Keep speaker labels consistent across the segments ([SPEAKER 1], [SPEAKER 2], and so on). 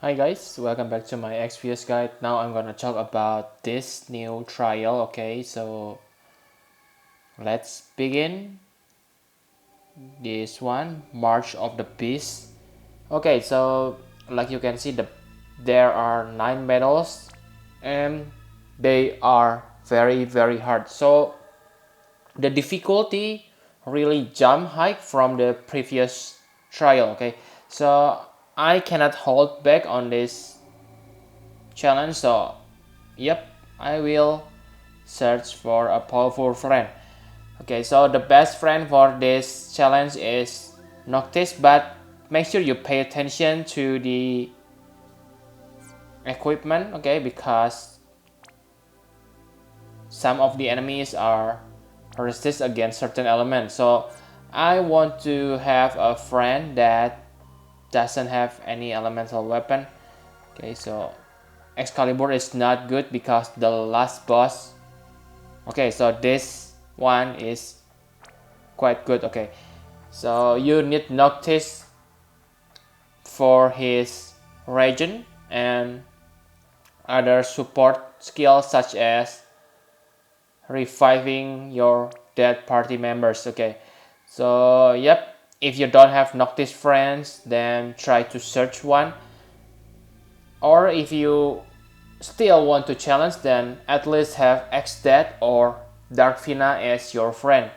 [SPEAKER 1] Hi guys, welcome back to my Exvius guide. Now I'm gonna talk about this new trial. Okay, so let's begin this one, March of the Beast. Okay, so like you can see, there are 9 battles and they are very hard. So the difficulty really jump high from the previous trial. Okay, so I cannot hold back on this challenge, so yep, I will search for a powerful friend. Okay, so the best friend for this challenge is Noctis, but make sure you pay attention to the equipment, okay, because some of the enemies are resist against certain elements. So I want to have a friend that doesn't have any elemental weapon. Okay, so Excalibur is not good because the last boss. Okay, so this one is quite good. Okay, so you need Noctis for his region and other support skills such as reviving your dead party members. Okay, so yep, if you don't have Noctis friends, then try to search one, or if you still want to challenge, then at least have X-Dead or Darkfina as your friend,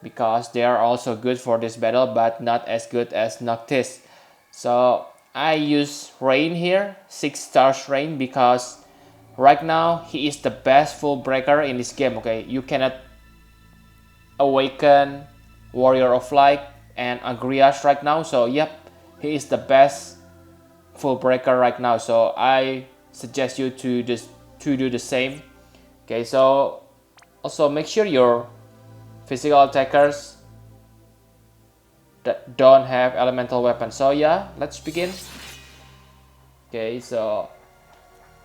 [SPEAKER 1] because they are also good for this battle but not as good as Noctis. So I use Rain here, 6 stars Rain, because right now he is the best full breaker in this game. Okay, you cannot awaken Warrior of Light and Agrias right now, so yep, he is the best full breaker right now, so I suggest you to do the same. Okay, so also make sure your physical attackers that don't have elemental weapons. So yeah, let's begin. Okay, so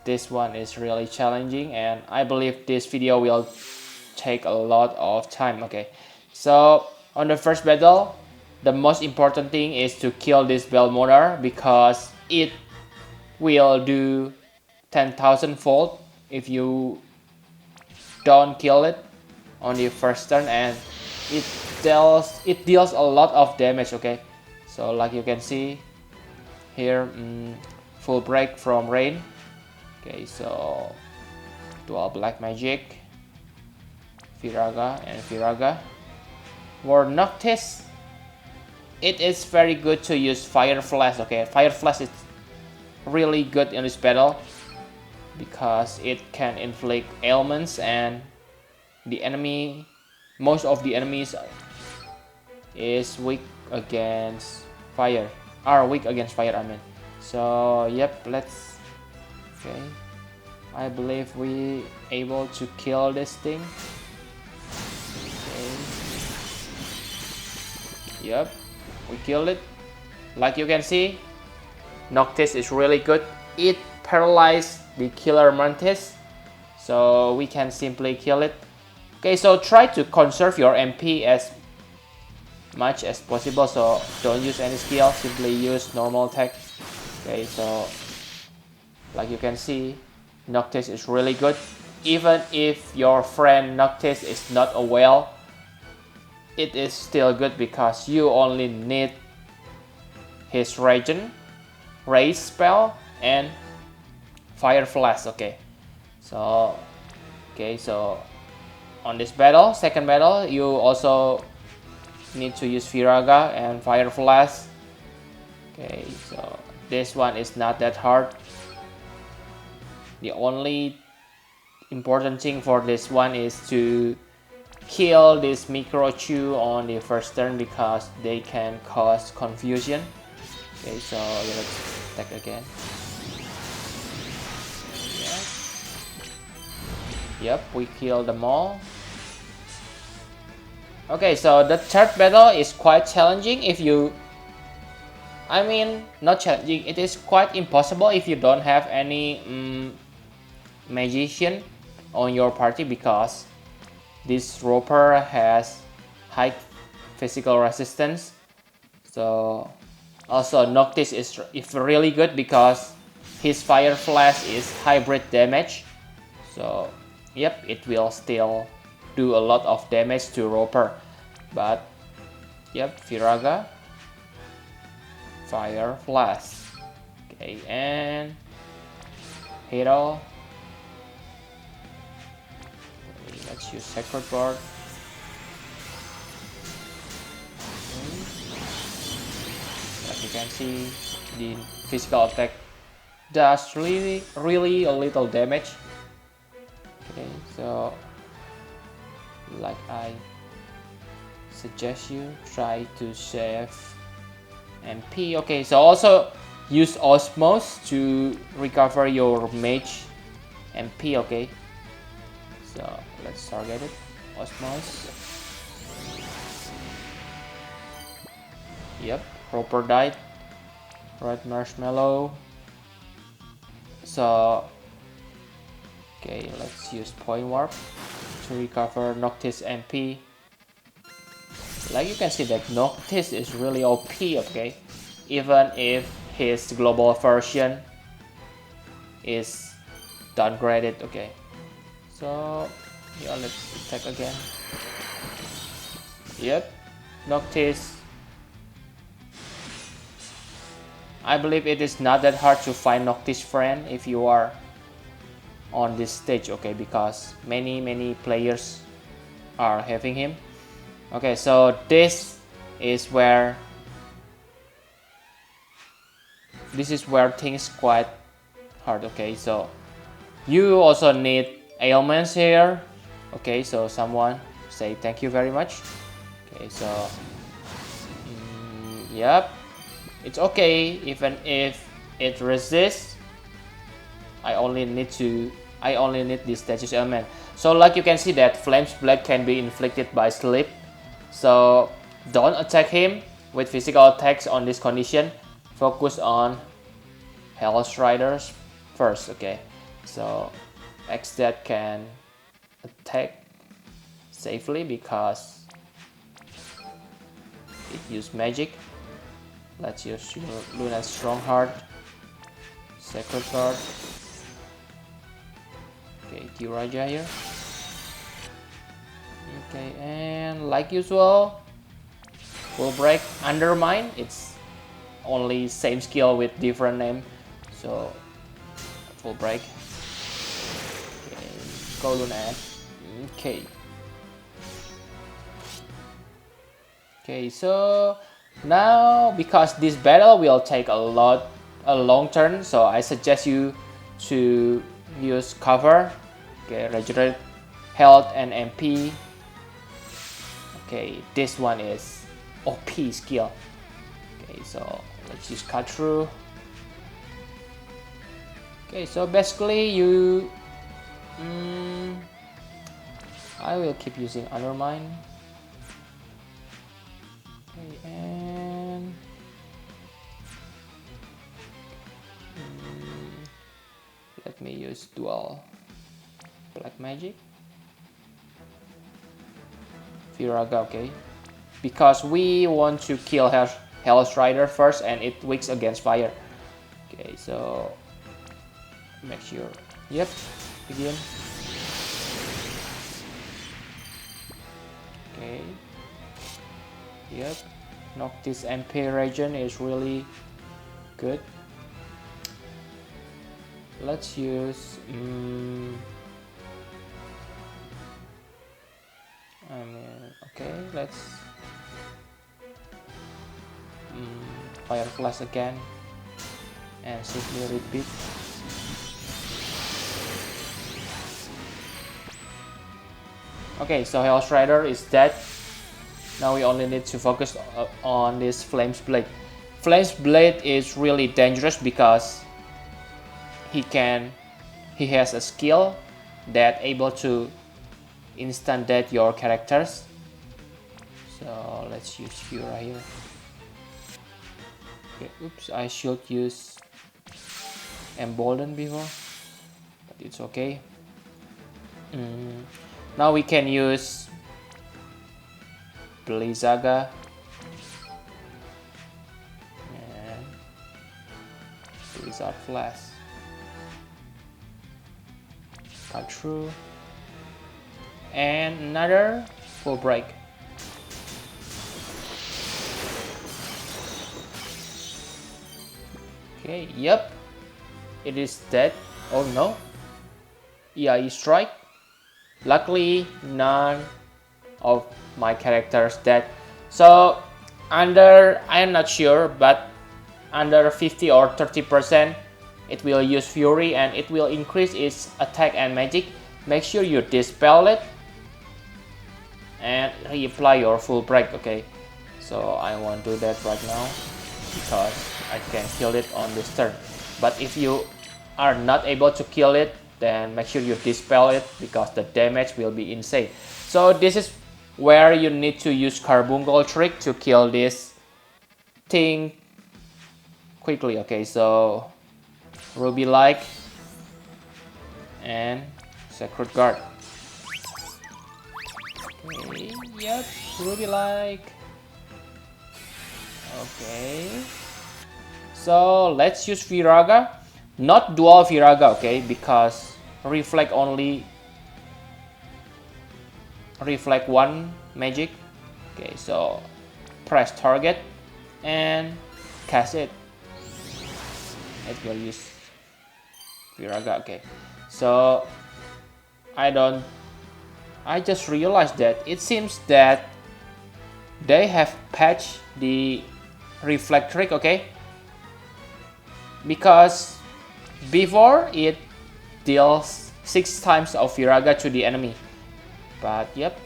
[SPEAKER 1] this one is really challenging and I believe this video will take a lot of time. Okay, so on the first battle, the most important thing is to kill this Belmonar because it will do 10,000 fold if you don't kill it on the first turn, and it deals a lot of damage. Okay, so like you can see here, full break from Rain. Okay, so dual black magic, Viraga and Viraga. For Noctis, it is very good to use Fire Flash. Okay, Fire Flash is really good in this battle because it can inflict ailments, and the enemy, most of the enemies is weak against fire, are weak against fire, I mean. So yep, let's, okay, I believe we able to kill this thing. Okay. Yep, we killed it. Like you can see, Noctis is really good. It paralyzed the killer Mantis, so we can simply kill it. Okay, so try to conserve your MP as much as possible, so don't use any skill, simply use normal attack. Okay, so like you can see, Noctis is really good. Even if your friend Noctis is not a whale, it is still good because you only need his region, raise spell, and fire flash. Okay, so on this battle, second battle, you also need to use Viraga and Fire Flash. Okay, so this one is not that hard. The only important thing for this one is to kill this Microchew on the first turn because they can cause confusion. Okay, so let's attack again. Yep, we killed them all. Okay, so the third battle is quite challenging if you, I mean, not challenging, it is quite impossible if you don't have any magician on your party, because this Roper has high physical resistance. So also Noctis is really good because his fire flash is hybrid damage, so yep, it will still do a lot of damage to Roper. But yep, Firaga, fire flash. Okay, and Hero. Let's use Sacred Guard. As you can see, the physical attack does really a little damage. Okay, so like I suggest you try to save MP. Okay, so also use Osmos to recover your mage MP. Okay, so let's target it. Osmos. Yep, Roper died. Red Marshmallow. So okay, let's use Point Warp to recover Noctis MP. Like you can see that Noctis is really OP, okay? Even if his global version is downgraded, okay? So yeah, let's attack again. Yep, Noctis. I believe it is not that hard to find Noctis friend if you are on this stage, okay? Because many players are having him. Okay, so this is where things quite hard. Okay, so you also need ailments here. Okay, so someone say thank you very much. Okay, so yep, it's okay even if it resists. I only need this status element. So like you can see that Flames Blade can be inflicted by sleep. So don't attack him with physical attacks on this condition. Focus on Hell's Riders first, okay? So Xdead can attack safely because it used magic. Let's use Luna's Strongheart, Sacred Guard. Okay, Q-Raja here. Okay, and like usual, Full Break, Undermine. It's only same skill with different name. So Full Break. Okay, go Luna. Okay. Okay, so now because this battle will take a long turn, so I suggest you to use cover. Okay, regenerate health and MP. Okay, this one is OP skill. Okay, so let's use cut through. Okay, so basically you I will keep using Undermine. Okay, and let me use dual black magic. Firaga, okay, because we want to kill Hell's Rider first and it weaks against fire. Okay, so make sure. Yep, begin. Okay. Yep, Noctis MP region is really good. Let's use okay, let's Fire Flash again and simply repeat. Okay, so Hell's Rider is dead. Now we only need to focus on this Flames Blade. Flames Blade is really dangerous because he has a skill that able to instant death your characters. So let's use Fura here. Okay, oops, I should use Embolden before, but it's okay. Now we can use Blizzaga and Blizzard Flash. cut through, and another full break. Okay, yep, it is dead. Oh no, EIE strike. Luckily, none of my characters dead. So under, I am not sure, but under 50 or 30%, it will use Fury and it will increase its attack and magic. Make sure you dispel it and reapply your full break. Okay, so I won't do that right now because I can kill it on this turn. But if you are not able to kill it, then make sure you dispel it because the damage will be insane. So this is where you need to use Carbuncle trick to kill this thing quickly. Okay, so Ruby like and Sacred Guard. Okay, yep, Ruby like. Okay, so let's use Viraga, not dual Viraga, okay, because reflect only reflect one magic. Okay, so press target and cast it. It will use Viraga. Okay, so I just realized that it seems that they have patched the reflect trick, okay, because before it deals 6 times of Viraga to the enemy, but yep,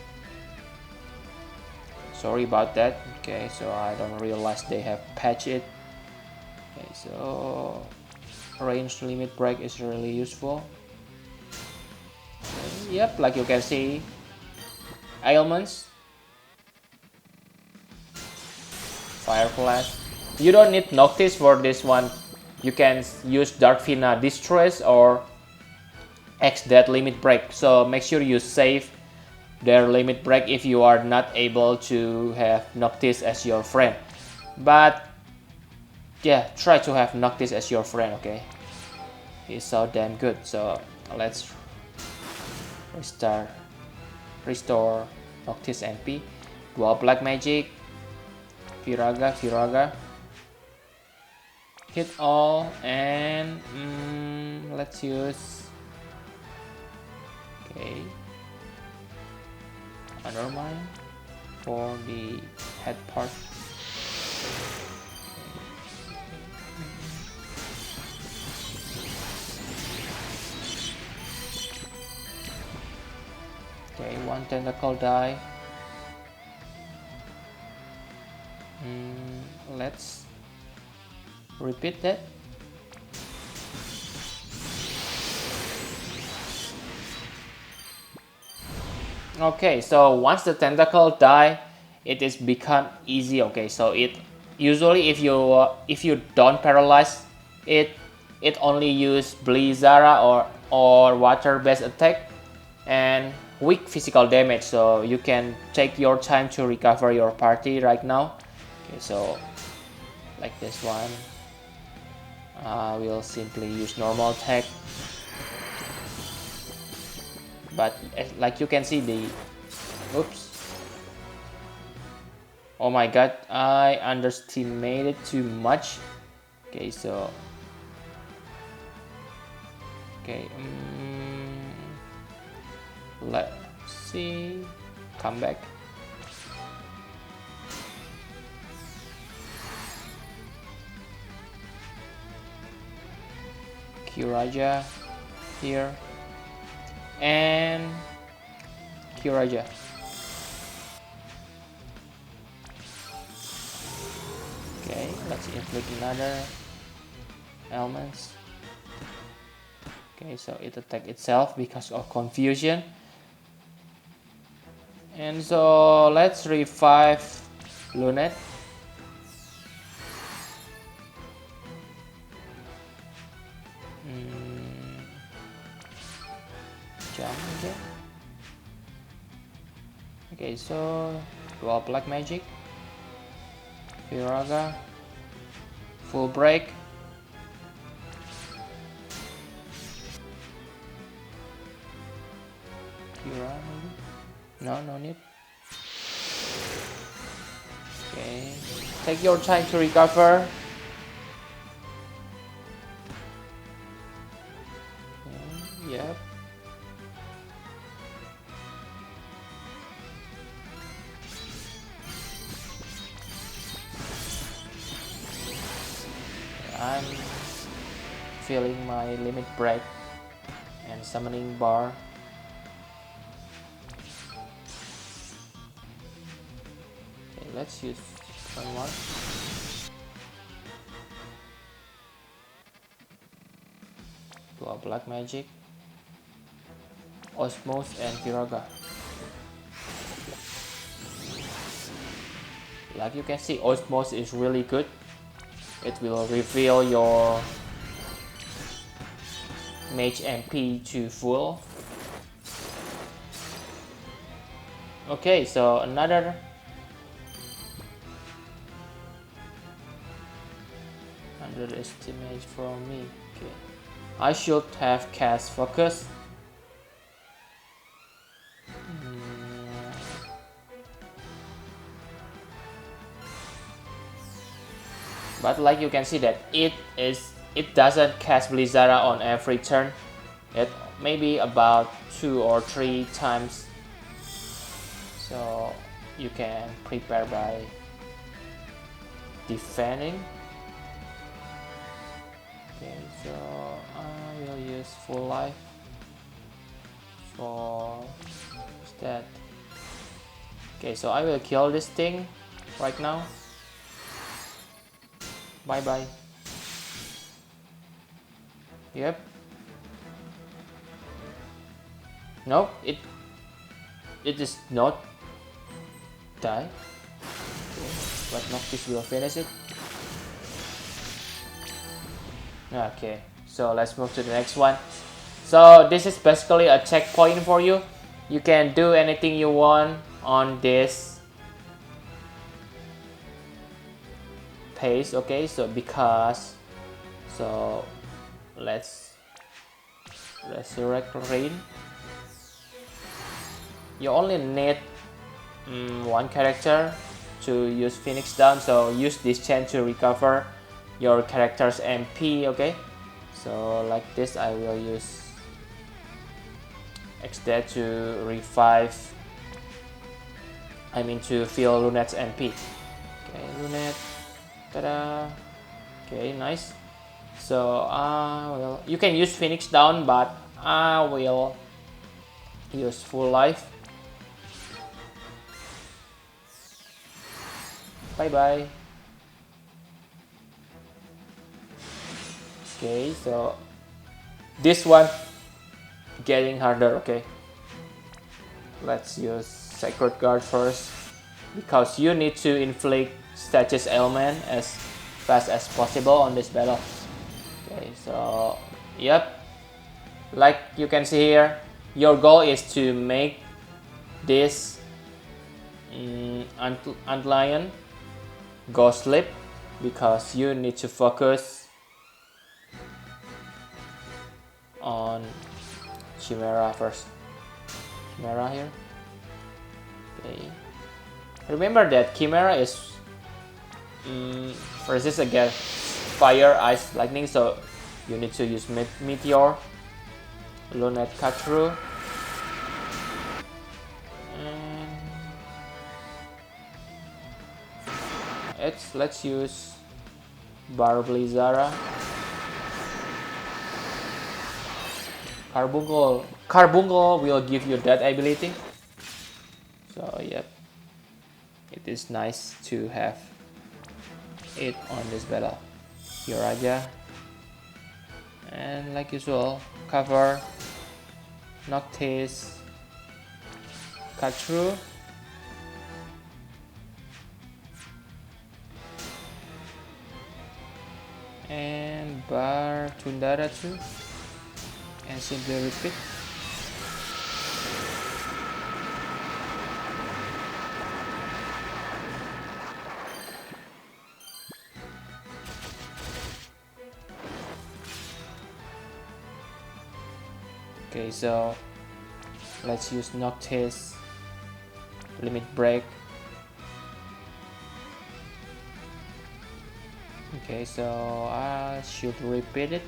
[SPEAKER 1] sorry about that. Okay, so I don't realize they have patched it. Okay, so range limit break is really useful. Okay, yep, like you can see, ailments, Fire Flash. You don't need Noctis for this one. You can use Darkfina Distress or X Dead limit break. So make sure you save their limit break if you are not able to have Noctis as your friend. But yeah, try to have Noctis as your friend, okay? He's so damn good. So let's restore Noctis MP. Dual Black Magic, Viraga, hit all, and let's use, okay, Undermine for the head part. Okay, one tentacle die. Let's repeat that. Okay, so once the tentacle die, it is become easy. Okay, so it usually if you don't paralyze it, it only use Blizzara or water based attack and weak physical damage. So you can take your time to recover your party right now. Okay, so like this one, we'll simply use normal attack. But like you can see the, oops, oh my god, I underestimated too much. Okay, so okay, let's see, come back. Kiraja here and Kiraja. Okay, let's inflict another elements. Okay, so it attacked itself because of confusion. And so let's revive Lunette. Jump again. Okay, so dual black magic, Viraga, full break, Kira maybe? No, no need. Okay, take your time to recover. Okay, yep. I'm feeling my limit break and summoning bar. Okay, let's use turn 1. To our black magic, Osmos and Kiraga. Like you can see, Osmos is really good. It will reveal your mage MP to full. Okay, so another underestimate from me. Okay, I should have cast focus. But like you can see that it doesn't cast Blizzara on every turn. It maybe about 2 or 3 times. So you can prepare by defending. Okay, so I will use full life for that. Okay, so I will kill this thing right now. Bye bye. Yep. Nope, it is not die. Okay, but Noctis will finish it. Okay, so let's move to the next one. So this is basically a checkpoint for you. You can do anything you want on this pace. Okay, so because let's resurrect Rain. You only need one character to use Phoenix Down, so use this chance to recover your character's MP. Okay, so like this I will use XD to revive, to fill Lunette's MP. Okay, Lunette, ta-da. Okay, nice. So you can use Phoenix Down, but I will use full life. Bye bye. Okay, so this one getting harder. Okay, let's use Sacred Guard first because you need to inflict status ailment as fast as possible on this battle. Okay, so yep, like you can see here, your goal is to make this Antlion go sleep because you need to focus on Chimera first. Chimera here. Okay. Remember that Chimera is resist against fire, ice, lightning, so you need to use Meteor. Lunette cut through. Let's use Blizzara. Carbuncle will give you that ability. So yep, it is nice to have it on this battle. Yoraja, and like usual, cover, Noctis, cut through. And bar Tundara too, and simply repeat. Okay, so Let's use Noctis, limit break. Okay, so I should repeat.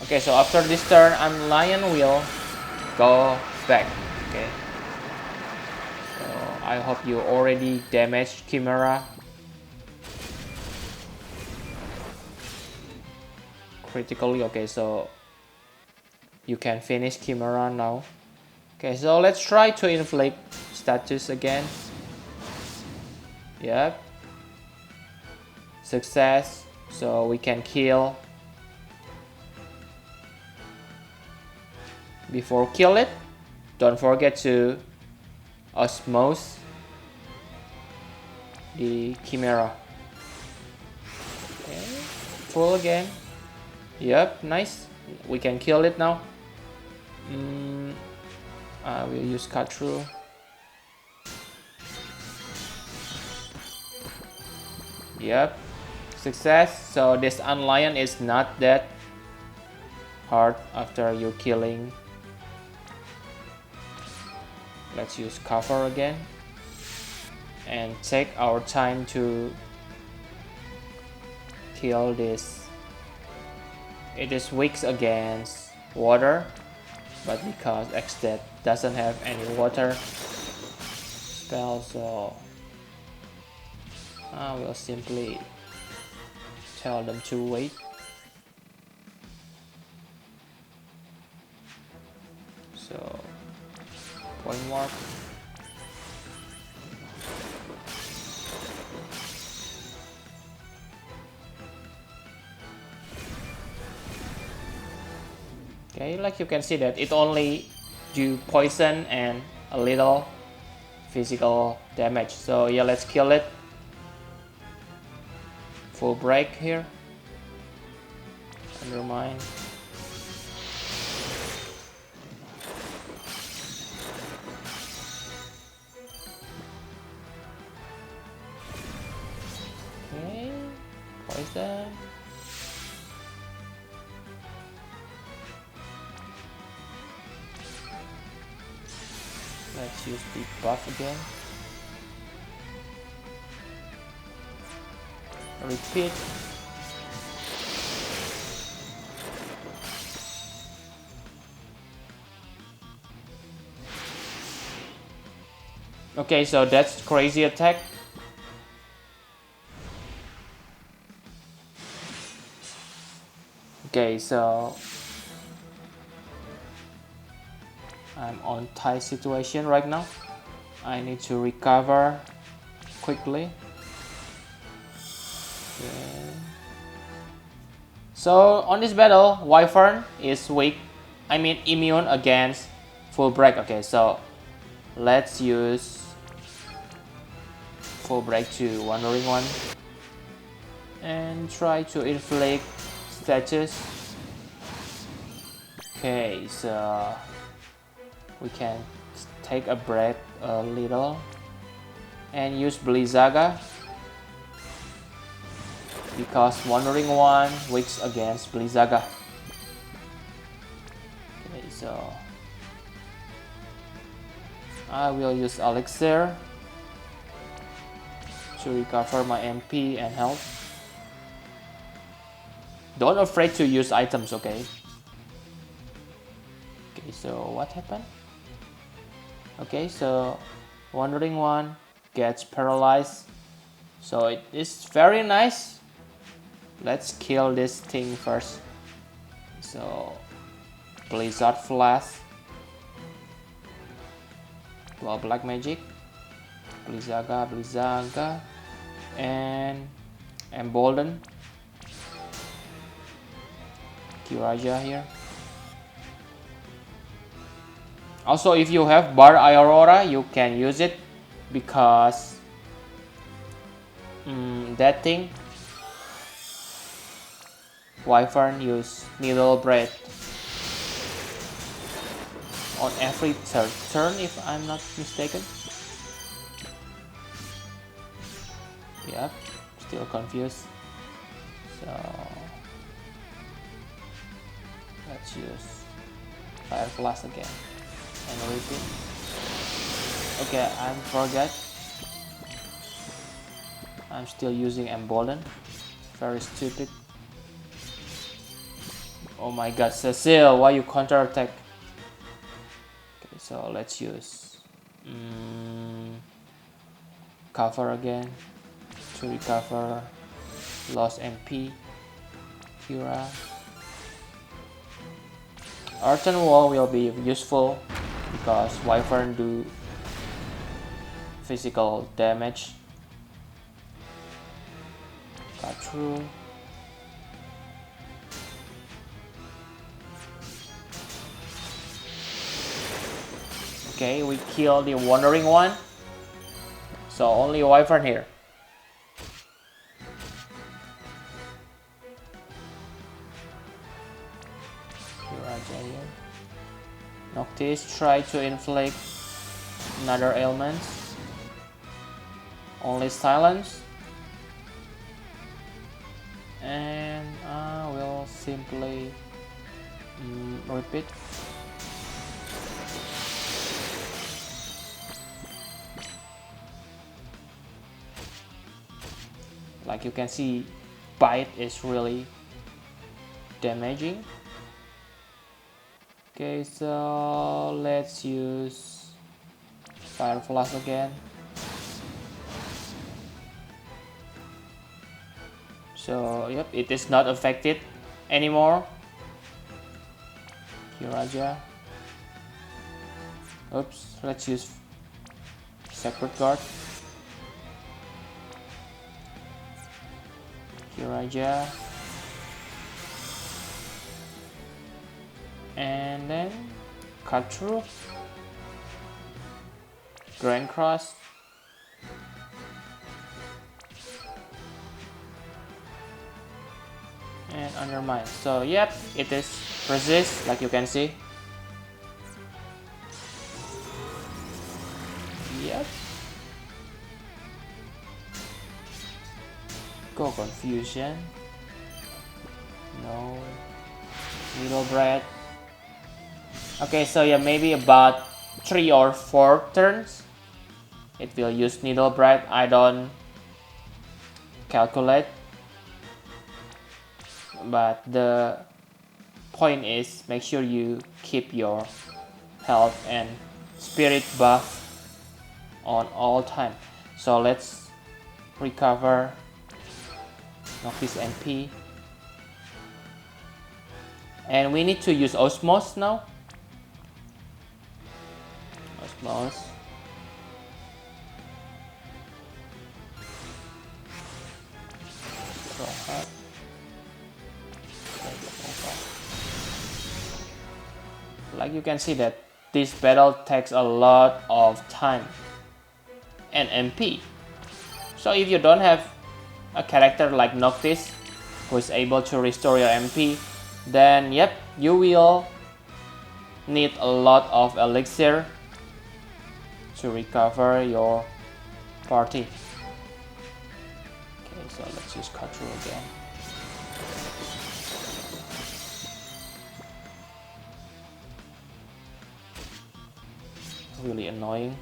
[SPEAKER 1] Okay, so after this turn, Lion will go back. Okay, so I hope you already damaged Chimera critically. Okay, so you can finish Chimera now. Okay, so let's try to inflict status again. Yep, success. So we can kill. Before kill it, don't forget to osmose the Chimera. Okay, full again. Yep, nice. We can kill it now. I will use cut through. Yep, success. So this Lion is not that hard after you killing. Let's use cover again and take our time to kill this. It is weak against water, but because Xdead doesn't have any water spell, so I will simply tell them to wait. So point mark. Okay, like you can see that it only do poison and a little physical damage. So yeah, let's kill it. Full break here. Undermine. Okay, poison. Let's use the buff again. Repeat. Okay, so that's crazy attack. Okay, so I'm on tight situation right now. I need to recover quickly. Okay. So on this battle, Wyvern is weak. I mean immune against full break. Okay, so let's use full break to Wandering One and try to inflict status. Okay, so we can take a breath a little and use Blizzaga because Wandering One weaks against Blizzaga. Okay, so I will use Elixir to recover my MP and health. Don't afraid to use items, okay? Okay, so what happened? Okay, so Wandering One gets paralyzed. So it is very nice. Let's kill this thing first. So Blizzard Flash. Well, Black Magic. Blizzaga. And Embolden. Kiraja here. Also, if you have Bar Aurora, you can use it because that thing, Wyvern use Needle Blade on every turn, if I'm not mistaken. Yep, still confused. So let's use Fire Flash again. And repeat. Okay, I forgot. I'm still using Embolden. Very stupid. Oh my god, Cecile, why you counter attack? Okay, so let's use cover again to recover lost MP. Kira. Earthen Wall will be useful because Wyvern do physical damage. Cut through. Okay, we kill the Wandering One. So only Wyvern here. Noctis try to inflict another ailment. Only silence. And I will simply repeat. Like you can see, bite is really damaging. Okay, so let's use Fire Flash again. So yep, it is not affected anymore. Kiraja. Oops, let's use Sacred Guard. Kiraja. And then cut through. Grand Cross. And undermine. So yep, it is resist, like you can see. Yep. Go Confusion. No. Needle Bread. Okay, so yeah, maybe about 3 or 4 turns it will use Needle Bread. I don't calculate, but the point is make sure you keep your health and spirit buff on all time. So let's recover Noctis MP, and we need to use Osmos now. Osmos. So hard. Like you can see that this battle takes a lot of time and MP. So if you don't have a character like Noctis who is able to restore your MP, then yep, you will need a lot of elixir to recover your party. Okay, so let's use cut through again. Really annoying.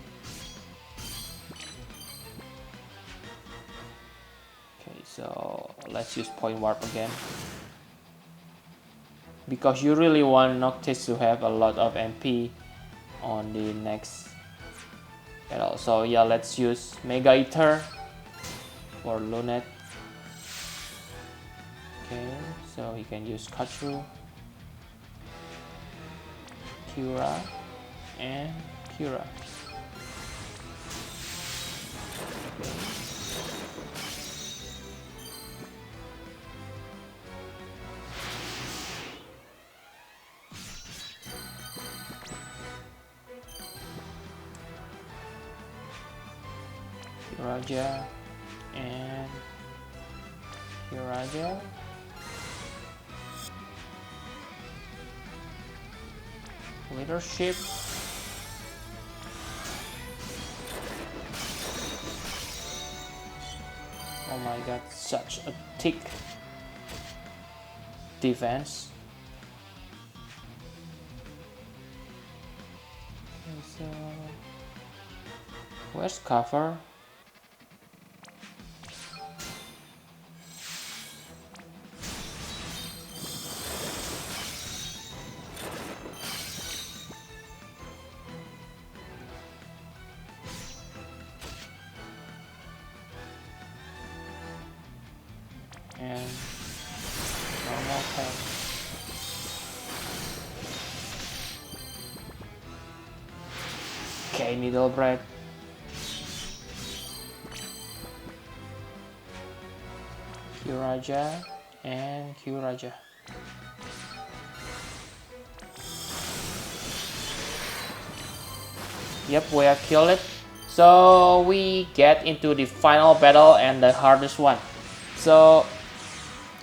[SPEAKER 1] Okay, so let's use point warp again, because you really want Noctis to have a lot of MP on the next battle. So yeah, let's use Mega Ether for Lunet. Okay, so he can use cut through, Kira, and Kira. Kiraja and Kiraja. Leadership. Oh my god, such a thick defense. So where's cover? And normal tab. Okay, middle break. Q-Raja and Q-Raja. Yep, we have killed it. So we get into the final battle and the hardest one. So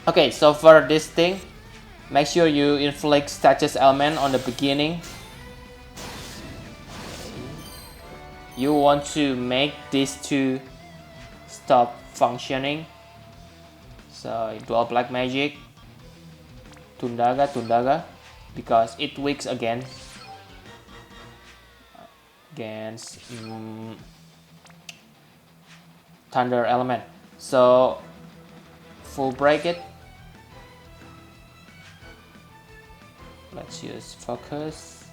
[SPEAKER 1] okay, so for this thing, make sure you inflict status element on the beginning. You want to make these two stop functioning. So dual black magic, Tundaga, because it weaks against thunder element. So full break it. Let's use focus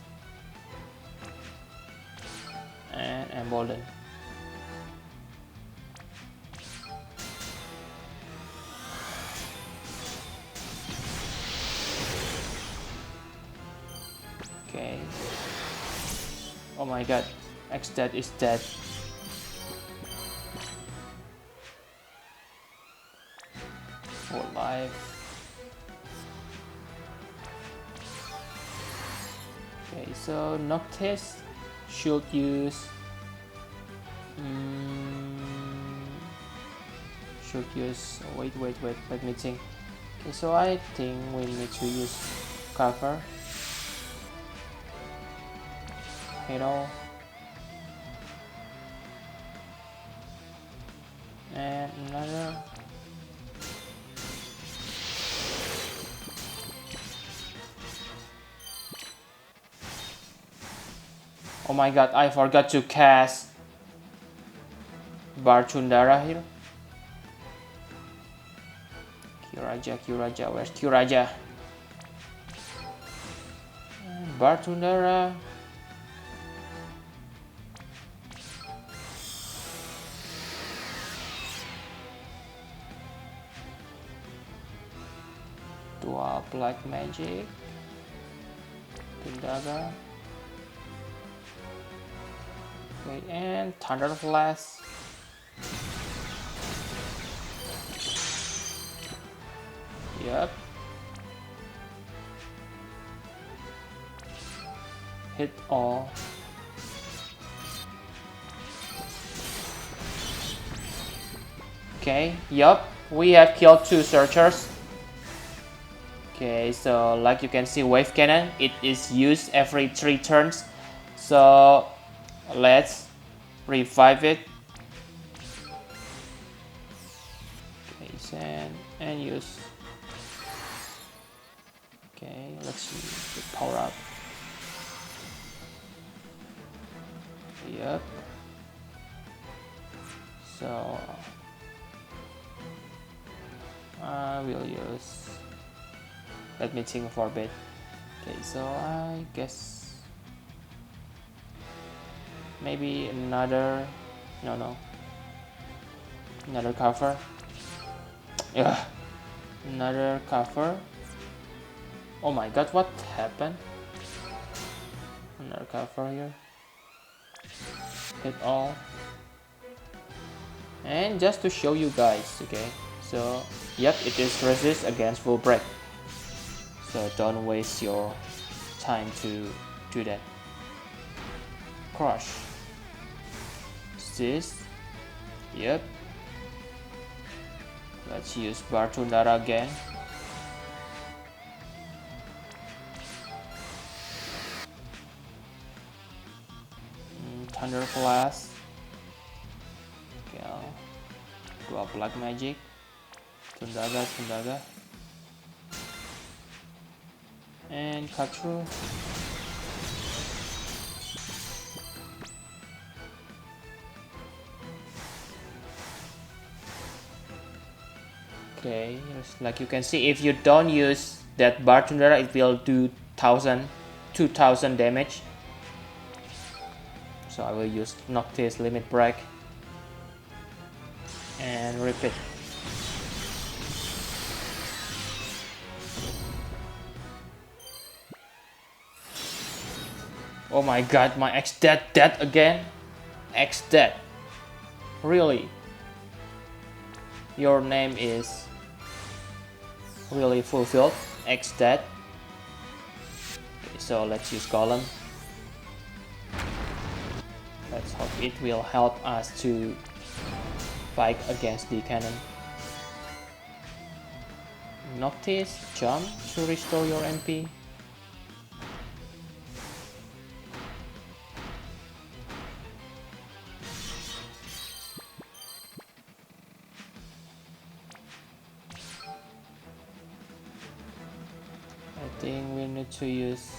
[SPEAKER 1] and embolden. Okay. Oh my god, X-Dead is dead. Full life. Okay, so Noctis should use wait, let me think. Okay, so I think we need to use cover. Hero and another. Oh my god, I forgot to cast Barchundara here. Q-Raja, where's Q-Raja? Barchundara. Dual black magic. Tundaga. Okay, and Thunder Flash. Yep. Hit all. Okay, yup, we have killed 2 searchers. Okay, so like you can see, wave cannon, it is used every 3 turns. So let's revive it. Okay, and use. Okay, let's see the power up. Yep. So I will use. Let me think for a bit. Okay, so I guess maybe another. No. Another cover. Yeah. Another cover. Oh my god, what happened? Another cover here. Hit all. And just to show you guys, okay, so yep, it is resist against full break, so don't waste your time to do that. Crush this. Yep, let's use Bartundara again. Thunder Flash. Okay, I'll do a black magic. Tundaga. And cut through. Okay, like you can see, if you don't use that bartender, it will do 2000 damage. So I will use Noctis limit break and repeat. Oh my god, my X dead again. X dead. Really? Your name is really fulfilled. X dead. Okay, so let's use Golem. Let's hope it will help us to fight against the cannon. Noctis, jump to restore your MP. I think we need to use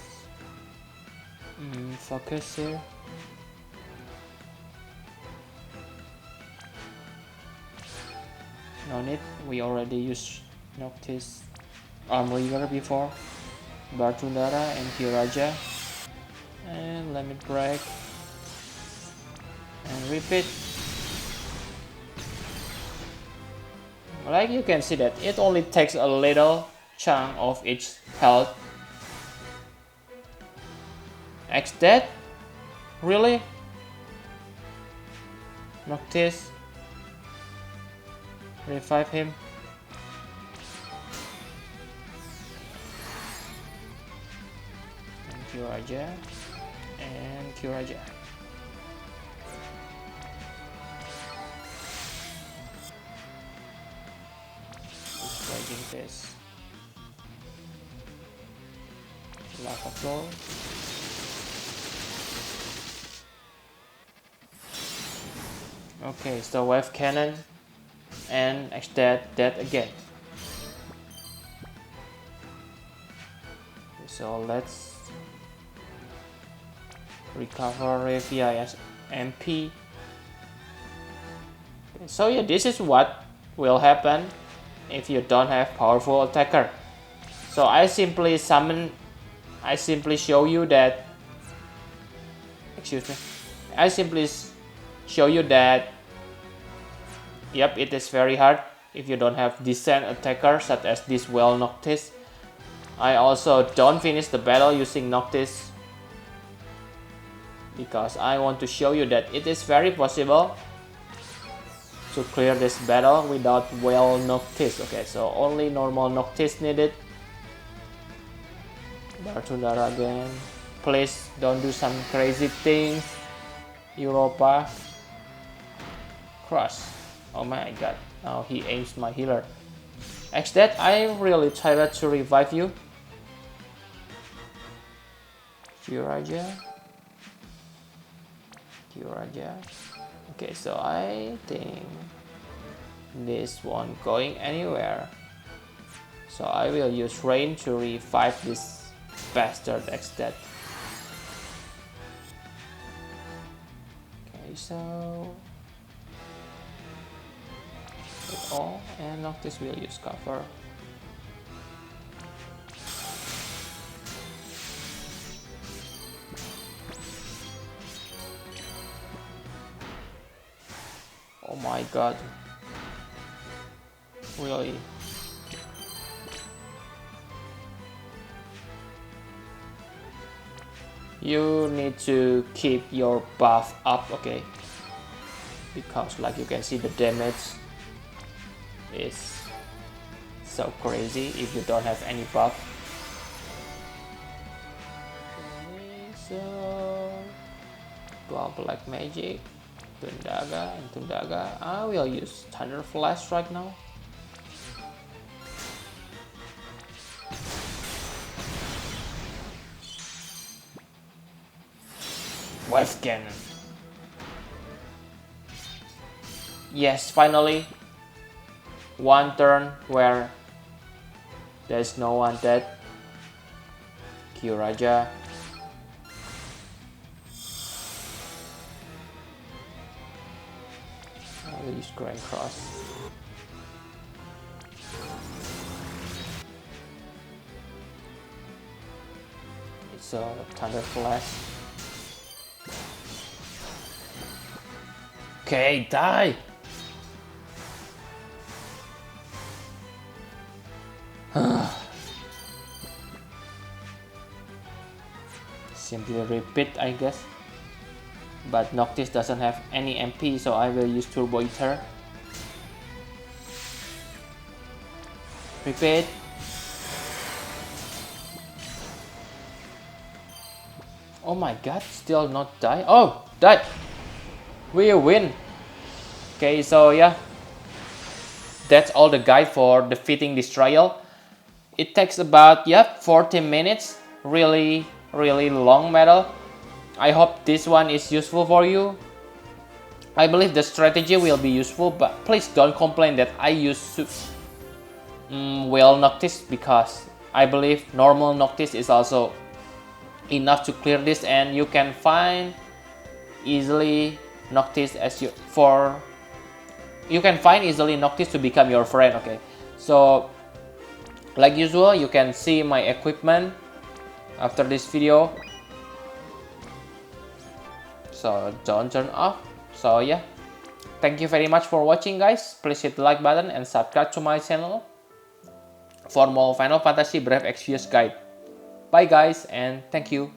[SPEAKER 1] focus here. No need, we already used Noctis Armor before. Bartundara and Kiraja. And limit break. And repeat. Like you can see that it only takes a little chunk of each health. X dead? Really? Noctis. Revive him. And Kiraja. And Kiraja. Just this. Lava floor. Okay, so wave cannon and X dead again. So let's recover Revia's MP. So yeah, this is what will happen if you don't have powerful attacker. So I simply show you that, excuse me, I simply show you that, yep, it is very hard if you don't have decent attacker such as this well Noctis. I also don't finish the battle using Noctis because I want to show you that it is very possible to clear this battle without well Noctis. Okay, so only normal Noctis needed. Bartundara again. Please don't do some crazy things. Europa. Crush. Oh my god. Now he aims my healer. X dead, I really tried to revive you. Kiraja. Okay, so I think this won't going anywhere. So I will use rain to revive this bastard X dead. Okay, so all, and Noctis will use cover. Oh my god. Really? You need to keep your buff up, okay? Because like you can see, the damage is so crazy if you don't have any buff. Okay, so black magic, Tundaga. I will use Thunder Flash right now. Wave cannon. Yes, finally. One turn where there's no one dead. Kiraja. I will use Grand Cross. So Thunder Flash. Okay, die! Simply repeat, I guess. But Noctis doesn't have any MP, so I will use Turbo Ether. Repeat. Oh my god, still not die. Oh, died! We win! Okay, so yeah. That's all the guide for defeating this trial. It takes about 40 minutes. Really long battle. I hope this one is useful for you. I believe the strategy will be useful, but please don't complain that I use well Noctis, because I believe normal Noctis is also enough to clear this, and you can find easily Noctis as you can find easily Noctis to become your friend. Okay, so like usual, you can see my equipment after this video, so don't turn off. So yeah, thank you very much for watching, guys. Please hit the like button and subscribe to my channel for more Final Fantasy Brave Exvius guide. Bye guys, and thank you.